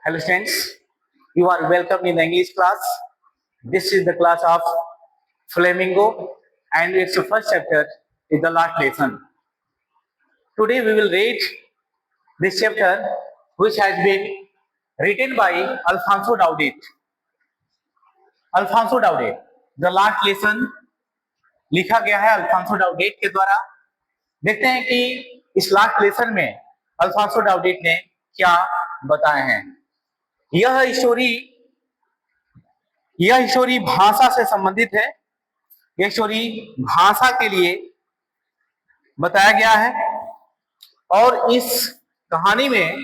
Hello students, you are welcome in the English class. This is the class of Flamingo and its first chapter is the last lesson. Today we will read this chapter which has been written by Alfonso Daudet. Alfonso Daudet. The last lesson लिखा गया है Alphonso डाउडेट के द्वारा। देखते हैं कि इस last lesson में अल्फांसो डाउडेट ने क्या बताए हैं। यह स्टोरी भाषा से संबंधित है। यह स्टोरी भाषा के लिए बताया गया है और इस कहानी में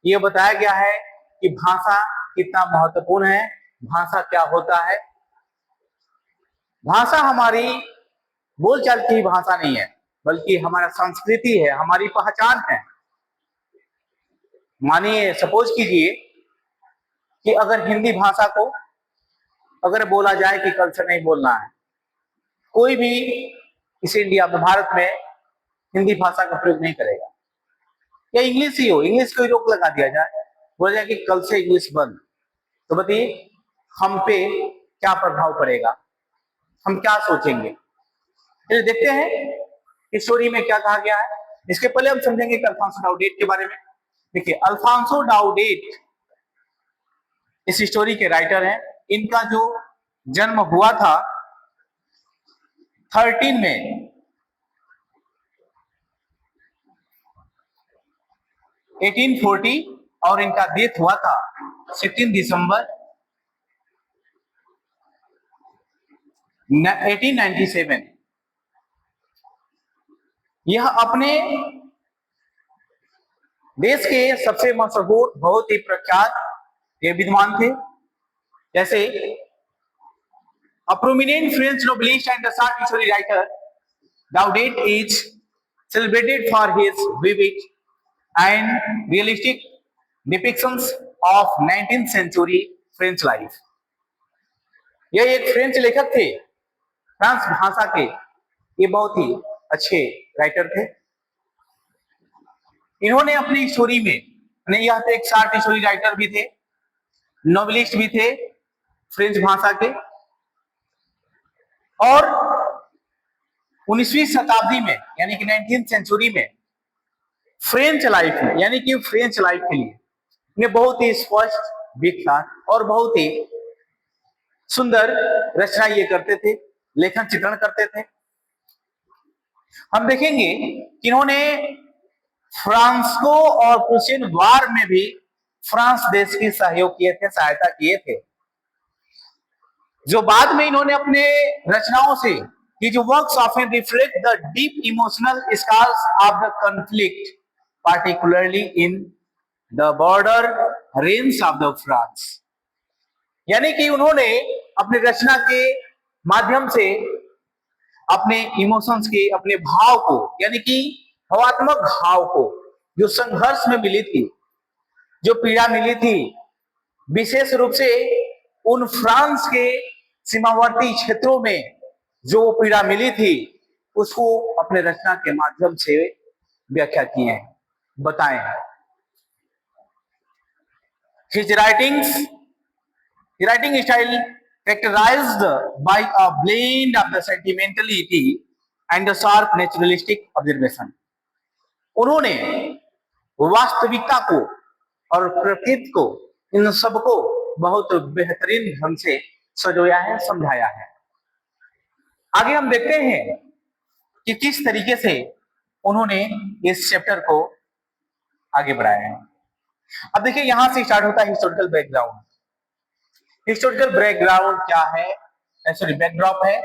यह बताया गया है कि भाषा कितना महत्वपूर्ण है, भाषा क्या होता है। भाषा हमारी बोलचाल की भाषा नहीं है, बल्कि हमारा संस्कृति है, हमारी पहचान है। मानिए, सपोज कीजिए कि अगर हिंदी भाषा को अगर बोला जाए कि कल से नहीं बोलना है, कोई भी इस इंडिया में, भारत में हिंदी भाषा का प्रयोग नहीं करेगा। या इंग्लिश ही हो, इंग्लिश को ही रोक लगा दिया जाए, बोला जाए कि कल से इंग्लिश बंद, तो बताइए हम पे क्या प्रभाव पड़ेगा, हम क्या सोचेंगे। चलिए देखते हैं इस स्टोरी में क्या कहा गया है। इसके पहले हम समझेंगे कि अल्फांसो डाउडेट के बारे में। देखिए, अल्फांसो डाउडेट इस स्टोरी के राइटर हैं। इनका जो जन्म हुआ था 13 में 1840 और इनका डेथ हुआ था 16 दिसंबर 1897। यह अपने देश के सबसे मशहूर, बहुत ही प्रख्यात ये विद्वान थे। जैसे a prominent French novelist and a short story writer, Daudet is celebrated for his vivid and realistic depictions of 19th century French life. यह एक फ्रेंच लेखक थे, फ्रांस भाषा के। ये बहुत ही अच्छे राइटर थे। इन्होंने अपनी स्टोरी में, यह तो एक शॉर्ट स्टोरी राइटर भी थे, नॉवेलिस्ट भी थे फ्रेंच भाषा के, और 19वीं शताब्दी में यानी कि 19th सेंचुरी में फ्रेंच लाइफ में, यानी कि फ्रेंच लाइफ के लिए इन्हें बहुत ही स्पष्ट व्याख्या और बहुत ही सुंदर रचना ये करते थे, लेखन चित्रण करते थे। हम देखेंगे कि इन्होंने फ्रांसको और प्रूशियन वार में भी फ्रांस देश की सहयोग किए थे, सहायता किए थे। जो बाद में इन्होंने अपने रचनाओं से, ये जो works often reflect the deep emotional scars of the conflict, particularly in the border range of the France. यानी कि उन्होंने अपनी रचना के माध्यम से अपने इमोशंस के, अपने भाव को, यानी कि भावात्मक भाव को, जो संघर्ष में मिली थी, जो पीड़ा मिली थी, विशेष रूप से उन फ्रांस के सीमावर्ती क्षेत्रों में जो पीड़ा मिली थी, उसको अपने रचना के माध्यम से व्याख्या किए हैं, बताए हैं। His writing style characterized by a blend of the sentimentality and the sharp naturalistic observation. उन्होंने वास्तविकता को और प्रकृति को, इन सबको बहुत बेहतरीन ढंग से सजोया है, समझाया है। आगे हम देखते हैं कि किस तरीके से उन्होंने इस चैप्टर को आगे बढ़ाया है। अब देखिए, यहां से स्टार्ट होता है हिस्टोरिकल बैकग्राउंड। हिस्टोरिकल बैकग्राउंड क्या है? सॉरी, बैकड्रॉप है।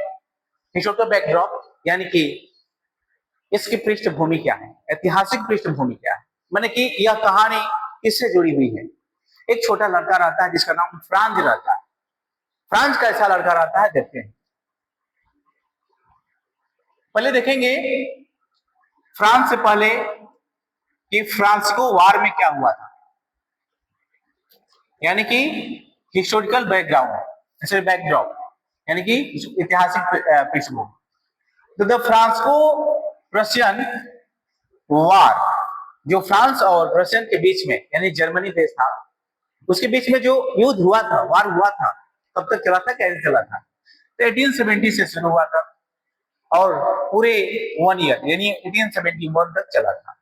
हिस्टोरिकल बैकड्रॉप यानी कि इसकी पृष्ठभूमि क्या है, ऐतिहासिक पृष्ठभूमि क्या है, माने कि यह कहानी किससे जुड़ी हुई है। एक छोटा लड़का रहता है जिसका नाम फ्रांज रहता है। फ्रांज कैसा लड़का रहता है, देखते हैं। पहले देखेंगे फ्रांस से पहले कि फ्रांसिको वार में क्या हुआ था, यानी कि हिस्टोरिकल बैकग्राउंड, बैकड्रॉप यानी कि ऐतिहासिक पृष्ठभूमि। तो द फ्रांसिको प्रशियन वार, जो फ्रांस और रशियन के बीच में, यानी जर्मनी देश था, उसके बीच में जो युद्ध हुआ था, वार हुआ था, कब तक चला था, कैसे चला था? तो 1870 से शुरू हुआ था और पूरे 1 ईयर यानी 1871 तक चला था।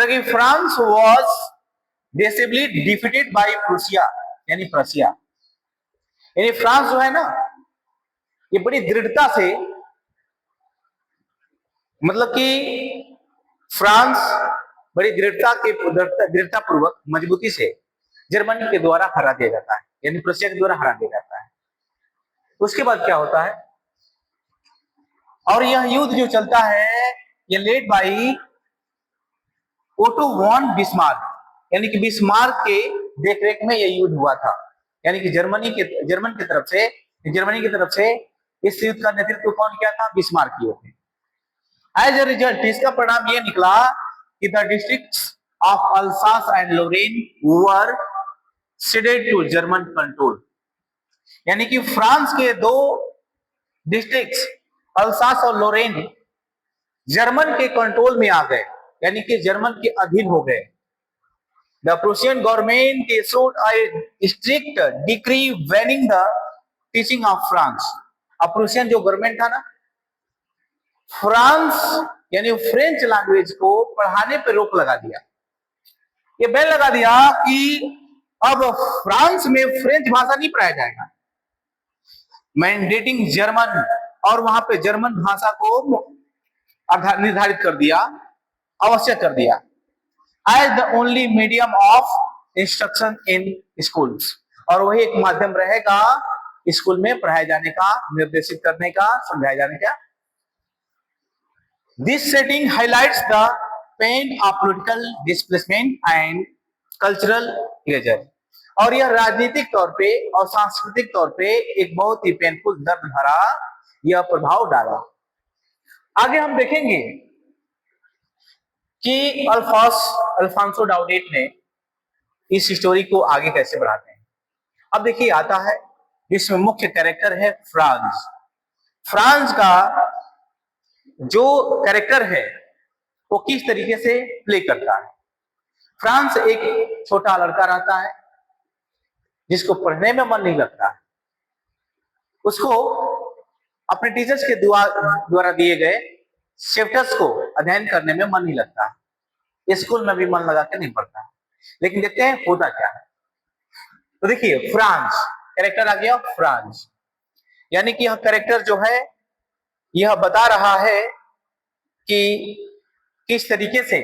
कि France was basically defeated by Prussia यानी प्रसिया। यानी फ्रांस जो है ना, ये बड़ी दृढ़ता से, मतलब कि फ्रांस बड़ी दृढ़ता पूर्वक मजबूती से जर्मनी के द्वारा हरा दिया जाता है, यानी प्रशिया के द्वारा हरा दिया जाता है। उसके बाद क्या होता है, और यह युद्ध जो चलता है ये led by Otto von Bismarck, यानी कि बिस्मार्क के देखरेख में यह युद्ध हुआ था। यानी कि जर्मनी की तरफ से इस युद्ध का नेतृत्व कौन किया था? बिस्मार्क किए थे। एज ए रिजल्ट इसका परिणाम यह निकला कि the districts of Alsace and Lorraine were ceded to German control. यानी कि फ्रांस के 2 डिस्ट्रिक्ट्स अल्सास और लोरेन जर्मन के कंट्रोल में आ गए, यानी कि जर्मन के अधीन हो गए। The Prussian government issued a strict decree banning the teaching of France. अब प्रूसियन जो गवर्नमेंट था ना, फ्रांस यानी फ्रेंच लैंग्वेज को पढ़ाने पर रोक लगा दिया। ये बैन लगा दिया कि अब फ्रांस में फ्रेंच भाषा नहीं पढ़ाया जाएगा, मैंडेटिंग जर्मन, और वहां पे जर्मन भाषा को निर्धारित कर दिया, आवश्यक कर दिया as the only medium of instruction in schools. और वही एक माध्यम रहेगा स्कूल में पढ़ाए जाने का, निर्देशित करने का, समझाए जाने का। This setting highlights the pain of political displacement and cultural erasure। और यह राजनीतिक तौर पे और सांस्कृतिक तौर पे एक बहुत ही पेनफुल, दर्द भरा यह प्रभाव डाला। आगे हम देखेंगे कि अल्फांसो डाउडेट ने इस स्टोरी को आगे कैसे बढ़ाते हैं। अब देखिए आता है, जिसमें मुख्य कैरेक्टर है फ्रांस। फ्रांस का जो कैरेक्टर है वो किस तरीके से प्ले करता है। फ्रांस एक छोटा लड़का रहता है जिसको पढ़ने में मन नहीं लगता है। उसको अपने टीचर्स के द्वारा दिए गए चैप्टर्स को अध्ययन करने में मन नहीं लगता है, स्कूल में भी मन लगा के नहीं पढ़ता है। लेकिन देखते हैं होता क्या है। तो देखिए फ्रांस कैरेक्टर आ गया, फ्रांस यानी कि यह कैरेक्टर जो है यह बता रहा है कि किस तरीके से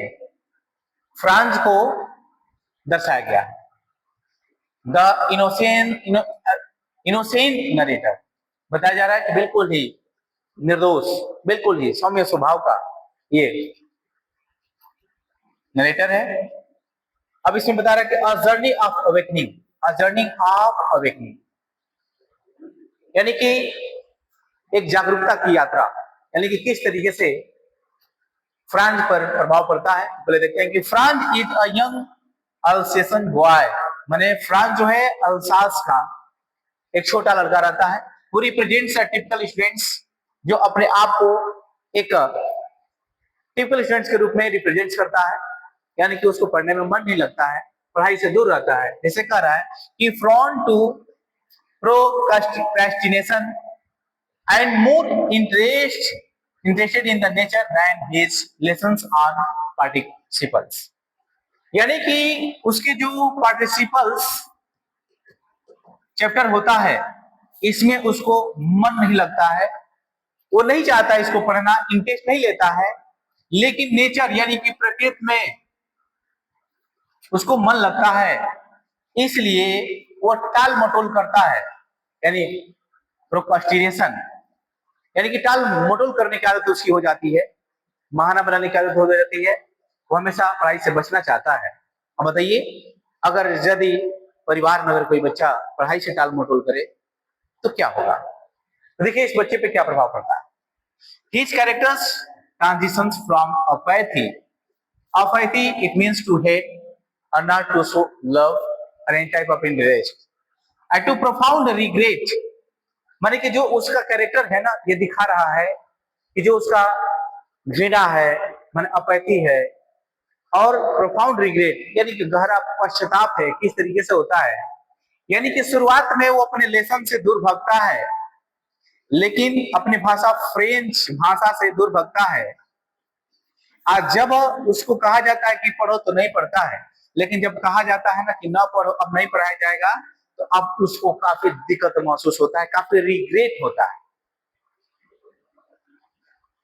फ्रांस को दर्शाया गया है। द इनोसेंट नरेटर, बताया जा रहा है कि बिल्कुल ही निर्दोष, बिल्कुल ही सौम्य स्वभाव का ये नरेटर है। अब इसमें बता रहा है कि a journey of awakening, a journey of awakening यानी कि एक जागरूकता की यात्रा, यानी कि किस तरीके से फ्रांस पर प्रभाव पड़ता है। बोले देखते हैं कि France is a young Alsatian boy, माने फ्रांस जो है अल्सास का एक छोटा लड़का रहता है। वो रिप्रेजेंट्स टिपिकल स्टूडेंट्स, जो अपने आप को एक टिपिकल स्टूडेंट्स के रूप में रिप्रेजेंट करता है, यानी कि उसको पढ़ने में मन नहीं लगता है, पढ़ाई से दूर रहता है। जैसे कह रहा है कि prone to procrastination and more interested in the nature than his lessons on participles। यानी कि उसके जो पार्टिसिपल्स चैप्टर होता है इसमें उसको मन नहीं लगता है, वो नहीं चाहता इसको पढ़ना, इंटरेस्ट नहीं लेता है। लेकिन नेचर यानी कि प्रकृति में उसको मन लगता है, इसलिए वो टाल मटोल करता है, यानी प्रोक्रेस्टिनेशन यानी कि टाल मटोल करने की आदत उसकी हो जाती है, बहाना बनाने की आदत हो जाती है। वो हमेशा पढ़ाई से बचना चाहता है। अब बताइए अगर यदि परिवार में अगर कोई बच्चा पढ़ाई से टाल मटोल करे तो क्या होगा। तो देखिए इस बच्चे पे क्या प्रभाव पड़ता है। His characters transitions from apathy it means to hate or not to show love or any type of interest and to profound regret। माने कि जो उसका कैरेक्टर है ना, ये दिखा रहा है कि जो उसका घृणा है, माने अपैथी है, और प्रोफाउंड रिग्रेट यानी कि गहरा पश्चाताप है। किस तरीके से होता है, यानी कि शुरुआत में वो अपने लेसन से दूर भागता है, लेकिन अपनी भाषा फ्रेंच भाषा से दूर भागता है। आज जब उसको कहा जाता है कि पढ़ो तो नहीं पढ़ता है, लेकिन जब कहा जाता है ना कि ना पढ़ो, अब नहीं पढ़ाया जाएगा, तो अब उसको काफी दिक्कत महसूस होता है, काफी रिग्रेट होता है।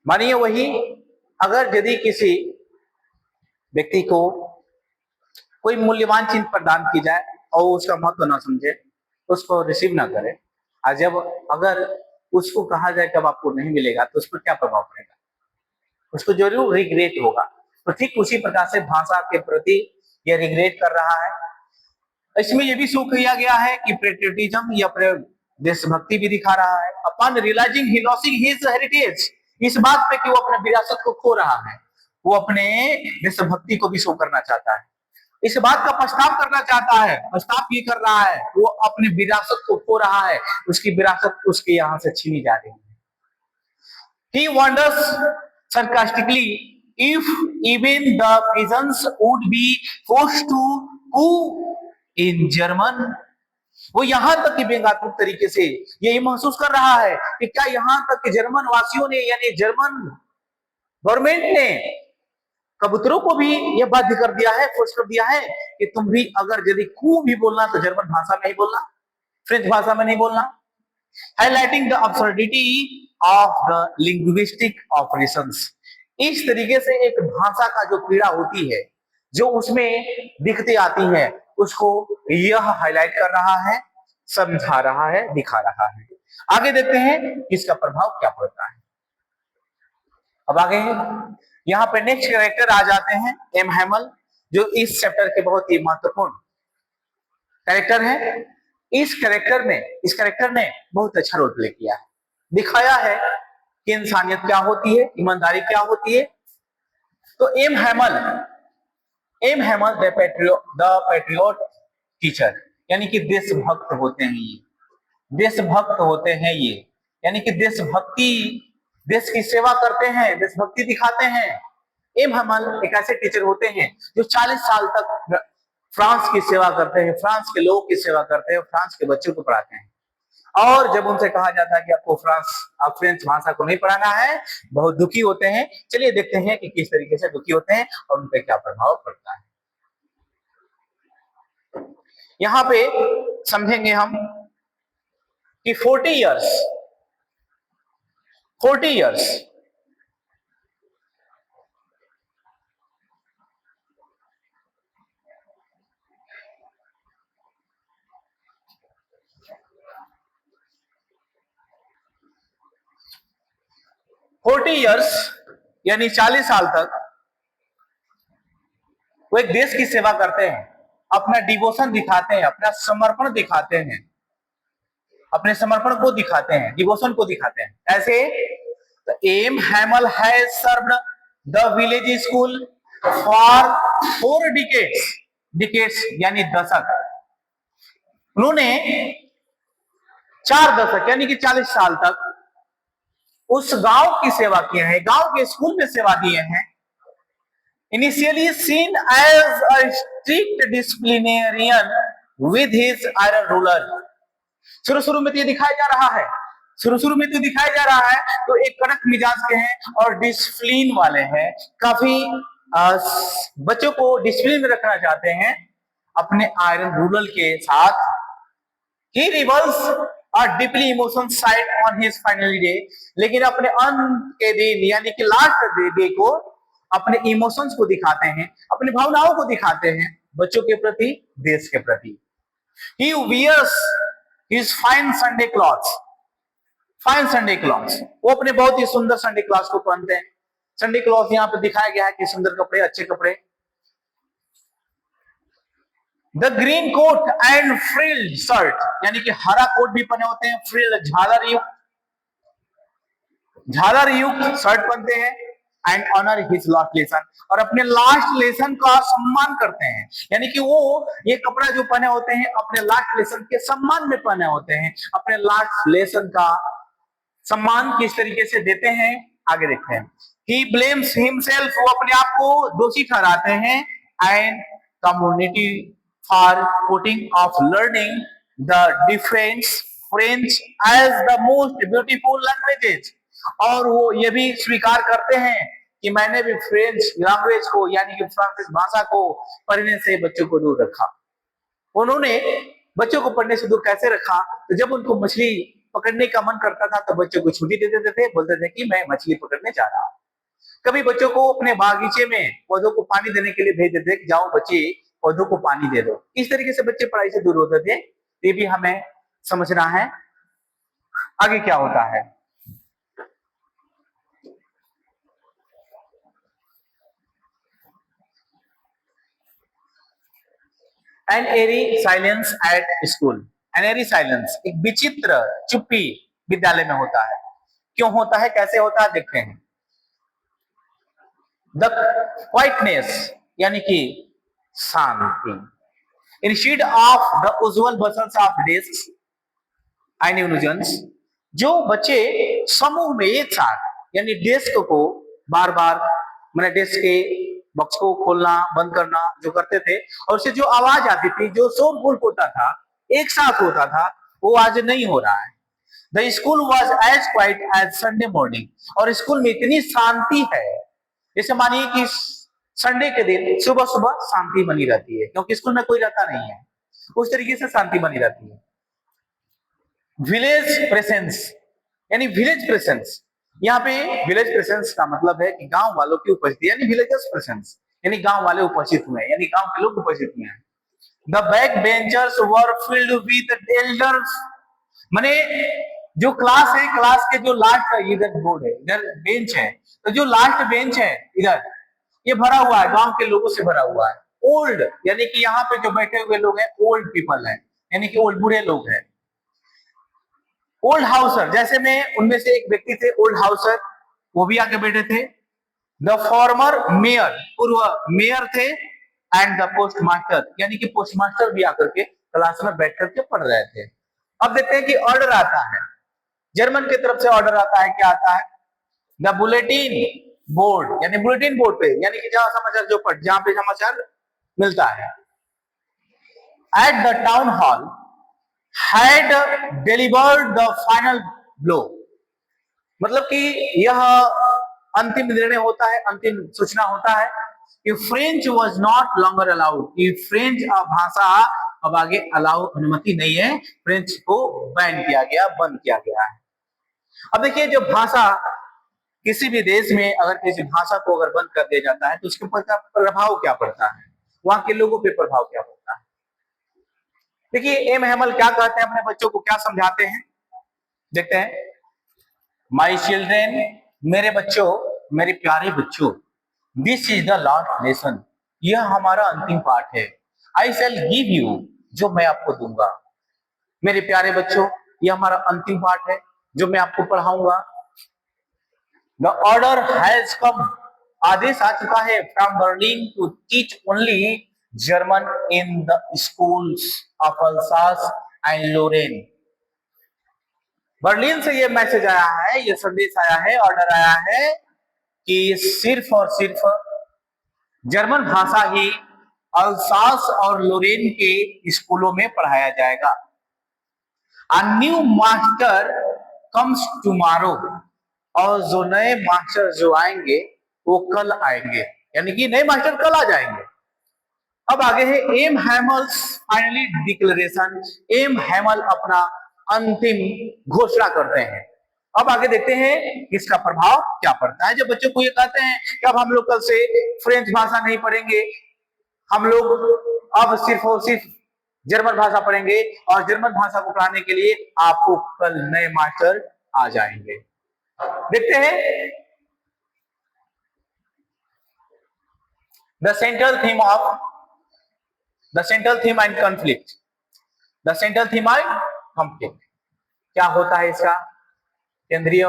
मानिए वही, अगर यदि किसी व्यक्ति को कोई मूल्यवान चीज प्रदान की जाए और उसका महत्व ना समझे, उसको रिसीव ना करे, और जब अगर उसको कहा जाए कि अब आपको नहीं मिलेगा, तो उस पर क्या प्रभाव पड़ेगा, उसको जरूर रिग्रेट होगा। तो ठीक उसी प्रकार से भाषा के प्रति यह रिग्रेट कर रहा है। इसमें यह भी शो किया गया है कि पेट्रियटिज्म या देशभक्ति भी दिखा रहा है। अपॉन रियलाइजिंग ही लॉसिंग हिज हेरिटेज, इस बात पे कि वो अपने विरासत को खो रहा है, वो अपने देशभक्ति को भी शो करना चाहता है, इस बात का पछताव करना चाहता है, पछताव ये कर रहा है, वो अपने विरासत को खो रहा है, उसकी विरासत उसके यहाँ से छीनी जा रही है। He wonders sarcastically if even the peasants would be forced to coup in German. वो यहां तक कि व्यंग्यात्मक तरीके से यही महसूस कर रहा है कि क्या यहां तक कि जर्मन वासियों ने यानी जर्मन गवर्नमेंट ने कबूतरों को भी यह बाध्य कर दिया है, फोर्स कर दिया है कि तुम भी अगर यदि कू भी बोलना तो जर्मन भाषा में ही बोलना, फ्रेंच भाषा में नहीं बोलना। Highlighting the absurdity of the linguistic operations, इस तरीके से एक भाषा का जो पीड़ा होती है, जो उसमें दिखती आती है, उसको यह हाईलाइट कर रहा है, समझा रहा है, दिखा रहा है। आगे देखते हैं इसका प्रभाव क्या पड़ता है। अब आगे यहाँ पे नेक्स्ट कैरेक्टर आ जाते हैं एम हैमल, जो इस चैप्टर के बहुत ही महत्वपूर्ण कैरेक्टर है। इस कैरेक्टर ने बहुत अच्छा रोल प्ले किया है, दिखाया है कि इंसानियत क्या होती है, ईमानदारी क्या होती है। तो M Hamel the patriot teacher, यानी कि देशभक्त होते हैं ये, देशभक्त होते हैं ये, यानी कि देशभक्ति, देश की सेवा करते हैं, देशभक्ति दिखाते हैं। एम हैमल एक ऐसे टीचर होते हैं जो 40 साल तक फ्रांस की सेवा करते हैं, फ्रांस के लोगों की सेवा करते हैं, फ्रांस के बच्चों को पढ़ाते हैं। और जब उनसे कहा जाता है कि आपको फ्रेंच भाषा को नहीं पढ़ाना है, बहुत दुखी होते हैं। चलिए देखते हैं कि किस तरीके से दुखी होते हैं और उन पर क्या प्रभाव पड़ता है। यहां पे समझेंगे हम कि 40 इयर्स यानी 40 साल तक वो एक देश की सेवा करते हैं, अपना डिवोशन दिखाते हैं, अपना समर्पण दिखाते हैं, अपने समर्पण को दिखाते हैं, डिवोशन को दिखाते हैं। ऐसे M Hamel has served the village school for 4 decades यानी दशक। उन्होंने 4 दशक यानी कि 40 साल तक उस गांव की सेवा किए हैं, गांव के स्कूल में सेवा दिए हैं। Initially seen as a strict disciplinarian with his iron ruler, शुरू में तो ये दिखाया जा रहा है, तो एक कड़क मिजाज के हैं और डिसिप्लिन वाले हैं, काफी बच्चों को डिसिप्लिन में रखना चाहते हैं अपने आयरन रूलर के साथ। He reveals a deeply emotional side on his final day, लेकिन अपने अंत के दिन यानी कि लास्ट डे को अपने इमोशंस को दिखाते हैं, अपनी भावनाओं को दिखाते हैं बच्चों के प्रति, देश के प्रति। He wears his fine Sunday clothes, वो अपने बहुत ही सुंदर संडे क्लॉथ को पहनते हैं। संडे क्लॉथ यहाँ पे दिखाया गया है कि सुंदर कपड़े, अच्छे कपड़े। The green coat and frilled shirt, यानी कि हरा कोट भी पहने होते हैं, फ्रिल्ड झालर युक्त शर्ट पहनते हैं। And honour his last lesson, और अपने लास्ट लेसन का सम्मान करते हैं, यानी कि वो ये कपड़ा जो पहने होते हैं अपने लास्ट लेसन के सम्मान में पहने होते हैं। अपने लास्ट लेसन का सम्मान किस तरीके से देते हैं आगे देखते हैं। ही ब्लेम्स हिमसेल्फ, वो अपने आप को दोषी ठहराते हैं, and community for putting off learning the different French as the most beautiful languages. और वो ये भी स्वीकार करते हैं कि मैंने भी फ्रेंच लैंग्वेज को यानी कि फ्रांसीसी भाषा को पढ़ने से बच्चों को दूर रखा। उन्होंने बच्चों को पढ़ने से दूर कैसे रखा? तो जब उनको मछली पकड़ने का मन करता था तो बच्चों को छुट्टी दे देते थे, बोलते थे कि मैं मछली पकड़ने जा रहा हूं। कभी बच्चों को अपने बागीचे में पौधों को पानी देने के लिए भेज देते कि जाओ बच्चे पौधों को पानी दे दो। इस तरीके से बच्चे पढ़ाई से दूर होते थे। ये भी हमें समझना है। आगे क्या होता है? An eerie silence at school. An eerie silence, एक विचित्र चुप्पी विद्यालय में होता है। क्यों होता है, कैसे होता है, देखते हैं। द क्वाइटनेस यानी कि शांति, इंस्टेड ऑफ द उज्जवल बसल्स ऑफ डेस्क एंड यूनिजन्स। जो बच्चे समूह में एक साथ यानी डेस्क को बार बार मैंने डेस्क के बॉक्स को खोलना बंद करना जो करते थे, और उससे जो आवाज आती थी, जो शोरगुल होता था, एक साथ होता था, वो आज नहीं हो रहा है। The school was as quiet as Sunday morning. और स्कूल में इतनी शांति है, जैसे मानिए कि संडे के दिन सुबह सुबह शांति बनी रहती है, क्योंकि स्कूल में कोई रहता नहीं है, उस तरीके से शांति बनी रहती है। विलेज प्रेजेंस यानी विलेज प्रेजेंस, यहाँ पे विलेज प्रेजेंस का मतलब है कि गांव वालों की उपस्थिति, यानी विलेजर्स प्रेजेंस, यानी गांव वाले उपस्थित हुए, यानी गांव के लोग उपस्थित हुए हैं। The back benchers were filled with elders, माने जो क्लास है, क्लास के जो लास्ट इधर बोर्ड है, इधर बेंच है, तो जो लास्ट बेंच है इधर, ये भरा हुआ है, गांव के लोगों से भरा हुआ है। ओल्ड यानी कि यहाँ पे जो बैठे हुए लोग हैं ओल्ड पीपल हैं, यानी कि ओल्ड बुढ़े लोग हैं। ओल्ड हाउसर, जैसे में उनमें से एक व्यक्ति थे ओल्ड हाउसर, वो भी आके बैठे थे। द फॉर्मर मेयर, पूर्व मेयर थे, एंड द पोस्ट मास्टर, यानी कि पोस्ट मास्टर भी आकर के क्लास में बैठ करके पढ़ रहे थे। अब देखते हैं कि ऑर्डर आता है, जर्मन की तरफ से ऑर्डर आता है। क्या आता है? द बुलेटिन बोर्ड, यानी बुलेटिन बोर्ड पे, यानी कि जहां समाचार जो पढ़, जहां पे समाचार मिलता है। At the town hall had delivered the final blow, मतलब कि यह अंतिम निर्णय होता है, अंतिम सूचना होता है कि French was not longer allowed, कि फ्रेंच भाषा अब आगे अलाउ, अनुमति नहीं है, फ्रेंच को बैन किया गया, बंद किया गया है। अब देखिए, जो भाषा किसी भी देश में अगर किसी भाषा को अगर बंद कर दिया जाता है तो उसके ऊपर प्रभाव क्या पड़ता है, वहां के लोगों पे प्रभाव क्या पड़ता है। देखिए एम हैमल क्या कहते हैं, अपने बच्चों को क्या समझाते हैं, देखते हैं। माई चिल्ड्रेन, मेरे बच्चों, मेरे प्यारे बच्चों, this is the last lesson, यह हमारा अंतिम पाठ है। आई शैल गिव यू, जो मैं आपको दूंगा। मेरे प्यारे बच्चों, यह हमारा अंतिम पाठ है जो मैं आपको पढ़ाऊंगा। द ऑर्डर हैज कम, आदेश आ चुका है, from Berlin to teach only German in the schools of Alsace and Lorraine. Berlin से ये मैसेज आया है, ये संदेश आया है, ऑर्डर आया है कि सिर्फ और सिर्फ जर्मन भाषा ही अल्सास और लोरेन के स्कूलों में पढ़ाया जाएगा। A new master comes tomorrow, और जो नए मास्टर जो आएंगे वो कल आएंगे, यानी कि नए मास्टर कल आ जाएंगे। अब आगे है M Hamel's finally declaration, M Hamel अपना अंतिम घोषणा करते हैं। अब आगे देखते हैं इसका प्रभाव क्या पड़ता है। जब बच्चों को ये कहते हैं कि अब हम लोग कल से फ्रेंच भाषा नहीं पढ़ेंगे, हम लोग अब सिर्फ और सिर्फ जर्मन भाषा पढ़ेंगे, और जर्मन भाषा को पढ़ाने के लिए आपको कल नए मास्टर आ जाएंगे। देखते हैं the central theme and conflict, the central theme and conflict, क्या होता है इसका केंद्रीय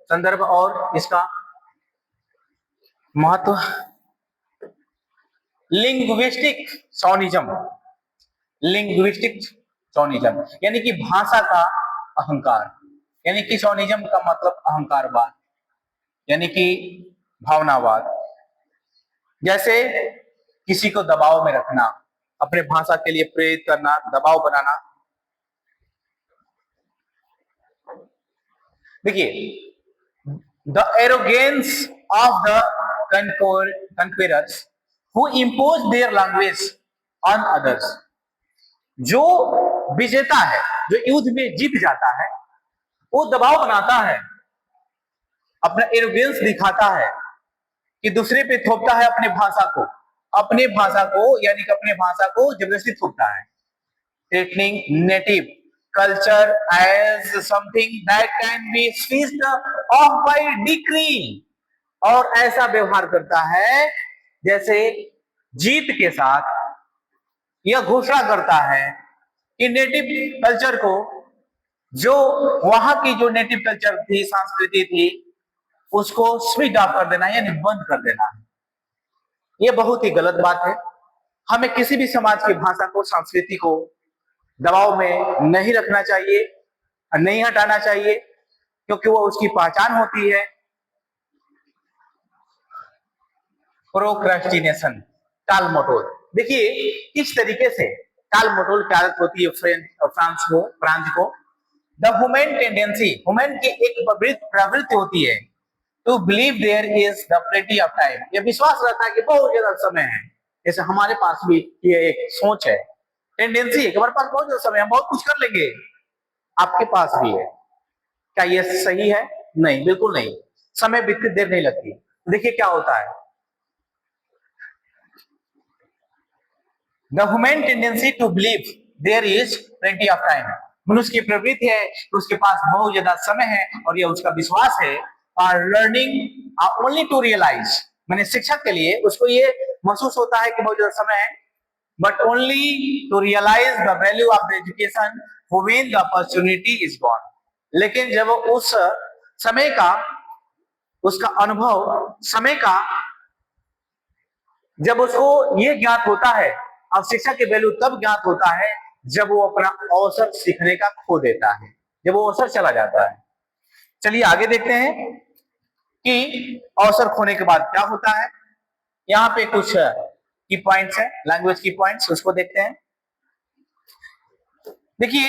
संदर्भ और इसका महत्व। लिंग्विस्टिक शॉनिज्म, लिंग्विस्टिक शॉनिज्म यानी कि भाषा का अहंकार, यानी कि शॉनिज्म का मतलब अहंकारवाद, यानी कि भावनावाद, जैसे किसी को दबाव में रखना, अपने भाषा के लिए प्रेरित करना, दबाव बनाना। देखिए, the arrogance of the conquerors who impose their language on others। जो विजेता है, जो युद्ध में जीत जाता है, वो दबाव बनाता है, अपना एरोगेंस दिखाता है कि दूसरे पे थोपता है अपने भाषा को, यानी कि अपने भाषा को जबरदस्ती थोपता है। treating native culture as something that can be switched off by decree, और ऐसा व्यवहार करता है जैसे जीत के साथ यह घोषणा करता है कि नेटिव कल्चर को, जो वहां की जो नेटिव कल्चर थी, संस्कृति थी, उसको स्विच ऑफ कर देना, यानी बंद कर देना। यह बहुत ही गलत बात है। हमें किसी भी समाज की भाषा को, संस्कृति को दबाव में नहीं रखना चाहिए और नहीं हटाना चाहिए, क्योंकि वो उसकी पहचान होती है। प्रोक्रेस्टिनेशन, टाल मटोल। देखिए किस तरीके से टाल मटोल की आदत होती है फ्रांस को। द ह्यूमन टेंडेंसी, ह्यूमन की एक प्रवृत्ति होती है, to believe there is the plenty of time. यह विश्वास रहता है कि बहुत ज्यादा समय है। जैसे हमारे पास भी ये एक सोच है, टेंडेंसी है कि हमारे पास बहुत ज्यादा समय है, हम बहुत कुछ कर लेंगे। आपके पास भी है। क्या ये सही है? नहीं, बिल्कुल नहीं। समय बीतती देर नहीं लगती। देखिए क्या होता है, the human tendency to believe there is plenty of time. मनुष्य की प्रवृत्ति है कि उसके पास बहुत ज्यादा समय है, और यह उसका विश्वास है। और लर्निंग ओनली टू रियलाइज, मैंने शिक्षा के लिए उसको ये महसूस होता है कि बहुत ज्यादा समय है, but only to realize the value of the education when the opportunity is gone। लेकिन जब उस समय का, उसका अनुभव समय का जब उसको ये ज्ञात होता है, अब शिक्षा की वैल्यू तब ज्ञात होता है जब वो अपना अवसर सीखने का खो देता है, जब वो अवसर चला जाता है। चलिए आगे देखते हैं कि अवसर खोने के बाद क्या होता है। यहाँ पे कुछ की पॉइंट्स है, लैंग्वेज की पॉइंट्स, उसको देखते हैं। देखिए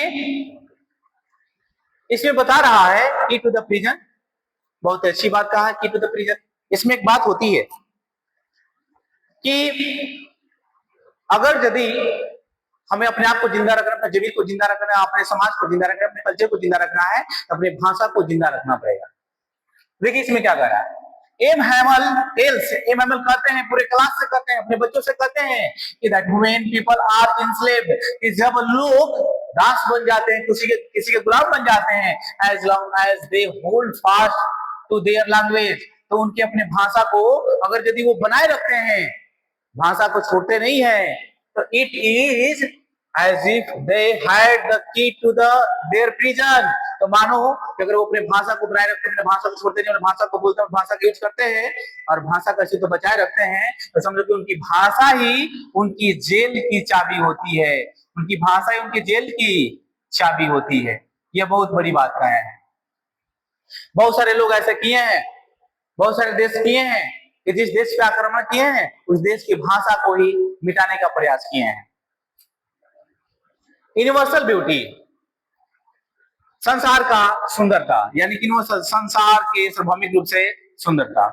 इसमें बता रहा है की टू द प्रिजन, बहुत अच्छी बात कहा, की टू द प्रिजन। इसमें एक बात होती है कि अगर यदि हमें अपने आप को जिंदा रखना, अपने जमीन को जिंदा रखना है, अपने समाज को जिंदा रखना है, अपने कल्चर को जिंदा रखना है, अपने भाषा को जिंदा रखना पड़ेगा। देखिए इसमें क्या कह रहा है, M Hamel tells, M Hamel कहते हैं, पूरे क्लास से कहते हैं, अपने बच्चों से कहते हैं कि दैट व्हेन पीपल आर इनस्लेव्ड, कि जब लोग दास बन जाते हैं, किसी के गुलाम बन जाते हैं, as long as they hold fast to their language, तो उनके अपने भाषा को अगर यदि वो बनाए रखते हैं, भाषा को छोड़ते नहीं है, तो it is as if they had the key to the their prison. तो मानो कि अगर वो अपने भाषा को बनाए रखते हैं, अपने भाषा को छोड़ते नहीं, भाषा को बोलते हैं, भाषा का यूज करते हैं और भाषा का अस्तित्व बचाए रखते हैं, तो समझो कि उनकी भाषा ही उनकी जेल की चाबी होती है, उनकी भाषा ही उनकी जेल की चाबी होती है। यह बहुत बड़ी बात का है। बहुत सारे लोग ऐसे किए हैं, बहुत सारे देश किए हैं कि जिस देश पे आक्रमण किए हैं, उस देश की भाषा को ही मिटाने का प्रयास किए हैं। यूनिवर्सल ब्यूटी, संसार का सुंदरता, यानी कि यूनिवर्सल, संसार के सार्वभौमिक रूप से सुंदरता।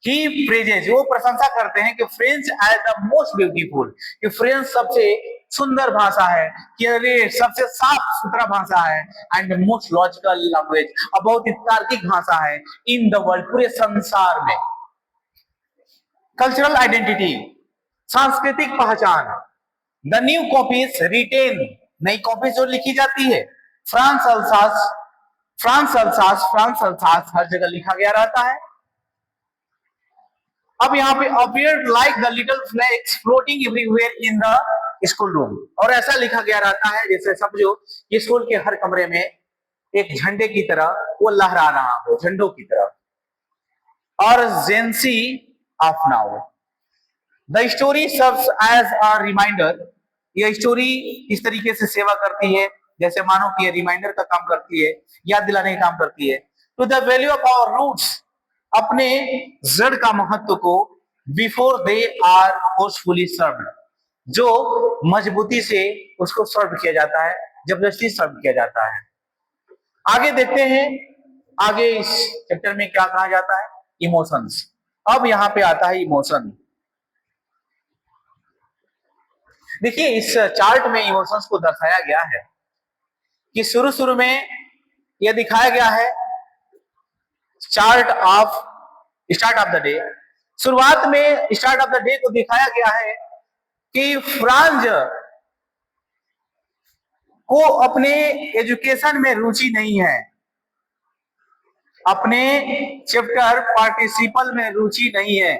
ही प्रेजेस, वो प्रशंसा करते हैं कि French as the most beautiful, कि फ्रेंच सबसे सुंदर भाषा है, कि सबसे साफ सुथरा भाषा है, एंड मोस्ट लॉजिकल लैंग्वेज, और बहुत ही तार्किक भाषा है इन द वर्ल्ड, पूरे संसार में। कल्चरल आइडेंटिटी, सांस्कृतिक पहचान, द न्यू कॉपीज रिटेन, नई कॉपी जो लिखी जाती है, फ्रांस अल्सास हर जगह लिखा गया रहता है। अब यहाँ पे appeared like the little flags floating everywhere in the school room, और ऐसा लिखा गया रहता है जैसे समझो कि स्कूल के हर कमरे में एक झंडे की तरह वो लहरा रहा हो, झंडों की तरह। और जेंसी of now, the story serves as a reminder, यह स्टोरी इस तरीके से सेवा करती है जैसे मानो कि ये रिमाइंडर का काम करती है, याद दिलाने का काम करती है, to the value of our roots, अपने जड़ का महत्व को before they are forcefully serve, जो मजबूती से उसको सर्व किया जाता है, जबरदस्ती सर्व किया जाता है। आगे देखते हैं, आगे इस चैप्टर में क्या कहा जाता है, इमोशंस। अब यहां पे आता है इमोशन। देखिए इस चार्ट में इमोशंस को दर्शाया गया है कि शुरू शुरू में यह दिखाया गया है स्टार्ट ऑफ द डे। शुरुआत में स्टार्ट ऑफ द डे को दिखाया गया है कि फ्रांज को अपने एजुकेशन में रुचि नहीं है, अपने चैप्टर पार्टिसिपल में रुचि नहीं है,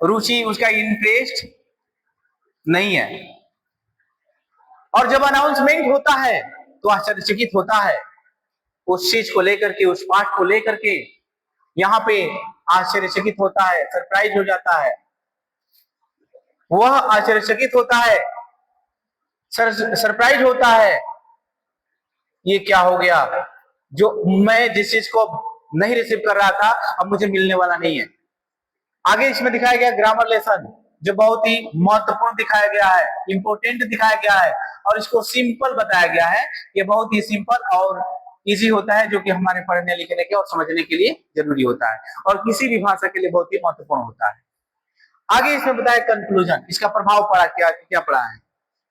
रुचि उसका इंटरेस्ट नहीं है। और जब अनाउंसमेंट होता है तो आश्चर्यचकित होता है उस चीज को लेकर के, उस पाठ को लेकर के यहाँ पे आश्चर्यचकित होता है, सरप्राइज हो जाता है, वह आश्चर्यचकित होता है, सरप्राइज होता है, ये क्या हो गया, जो मैं जिस चीज को नहीं रिसीव कर रहा था अब मुझे मिलने वाला नहीं है। आगे इसमें दिखाया गया ग्रामर लेसन, जो बहुत ही महत्वपूर्ण दिखाया गया है, इंपोर्टेंट दिखाया गया है, और इसको सिंपल बताया गया है। ये बहुत ही सिंपल और इजी होता है, जो कि हमारे पढ़ने लिखने के और समझने के लिए जरूरी होता है, और किसी भी भाषा के लिए बहुत ही महत्वपूर्ण होता है। आगे इसमें बताया कंक्लूजन, इसका प्रभाव पड़ा, क्या पड़ा है,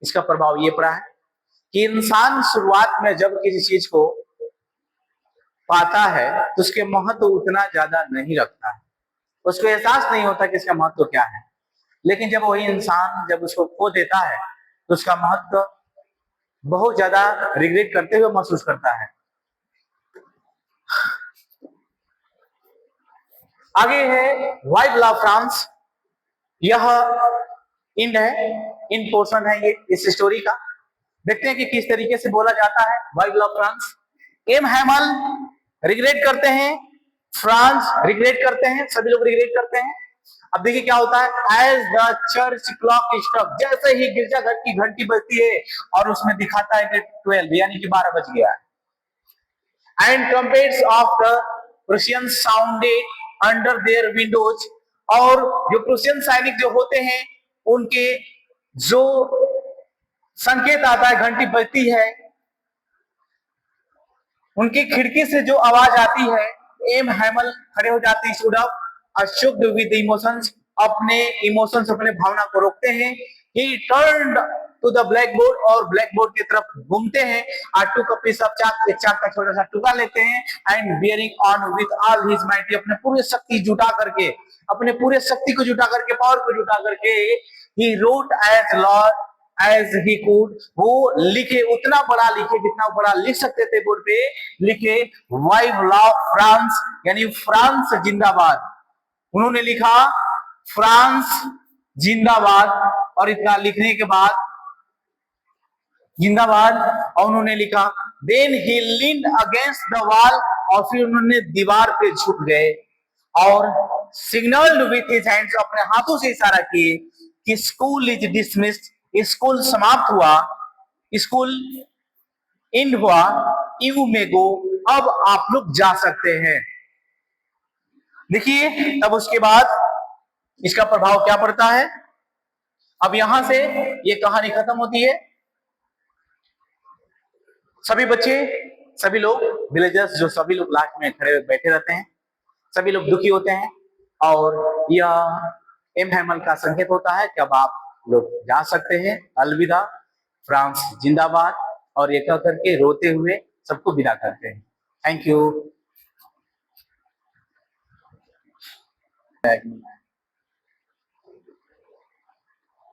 इसका प्रभाव ये पड़ा है कि इंसान शुरुआत में जब किसी चीज को पाता है तो उसके महत्व उतना ज्यादा नहीं रखता है, उसको एहसास नहीं होता कि इसका महत्व क्या है। लेकिन जब वही इंसान जब उसको खो देता है तो उसका महत्व बहुत ज्यादा रिग्रेट करते हुए महसूस करता है। आगे है वाई वी लव फ्रांस। यह इंड है, इन पोर्शन है ये इस स्टोरी का। देखते हैं कि किस तरीके से बोला जाता है why we love France. M Hamel regret करते हैं, फ्रांस रिग्रेट करते हैं, सभी लोग रिग्रेट करते हैं। अब देखिए क्या होता है, as the church clock struck, जैसे ही गिरजाघर की घंटी बजती है और उसमें दिखाता है कि 12 यानी कि 12 बज गया है। And trumpets of the Prussian sounded under their Windows, और जो प्रूशियन सैनिक जो होते हैं उनके जो संकेत आता है, घंटी बजती है, उनकी खिड़की से जो आवाज आती है, एम हैमल खड़े हो जाते हैं, stood up choked with emotions, अपने इमोशंस, अपने भावना को रोकते हैं। He turned to the black board, और ब्लैक बोर्ड की तरफ घूमते हैं, टूक अ पीस ऑफ चाक, एक चाक का छोटा सा टुकड़ा लेते हैं, and bearing on with all his might, अपने पूरी शक्ति जुटा करके, अपने पूरे शक्ति को जुटा करके, पावर को जुटा करके, he wrote as large as he could, वो लिखे, उतना बड़ा लिखे जितना बड़ा लिख सकते थे बोर्ड पे, लिखे वाई वी लव फ्रांस, यानी फ्रांस जिंदाबाद। उन्होंने लिखा फ्रांस जिंदाबाद, और इतना लिखने के बाद जिंदाबाद, और उन्होंने लिखा then he leaned against the wall, और फिर उन्होंने दीवार पे झुक गए और सिग्नल्ड विथ हिज हैंड्स, अपने हाथों से इशारा किए कि स्कूल इज डिसमिस्ड, स्कूल समाप्त हुआ, स्कूल एंड हुआ, यू मे गो, अब आप लोग जा सकते हैं। देखिए तब उसके बाद इसका प्रभाव क्या पड़ता है। अब यहां से ये कहानी खत्म होती है। सभी बच्चे, सभी लोग, विलेजर्स, जो सभी लोग लास्ट में खड़े बैठे रहते हैं, सभी लोग दुखी होते हैं, और यह एम हैमल का संकेत होता है कि अब आप लोग जा सकते हैं, अलविदा, फ्रांस जिंदाबाद, और ये कह करके रोते हुए सबको विदा करते हैं। Thank you.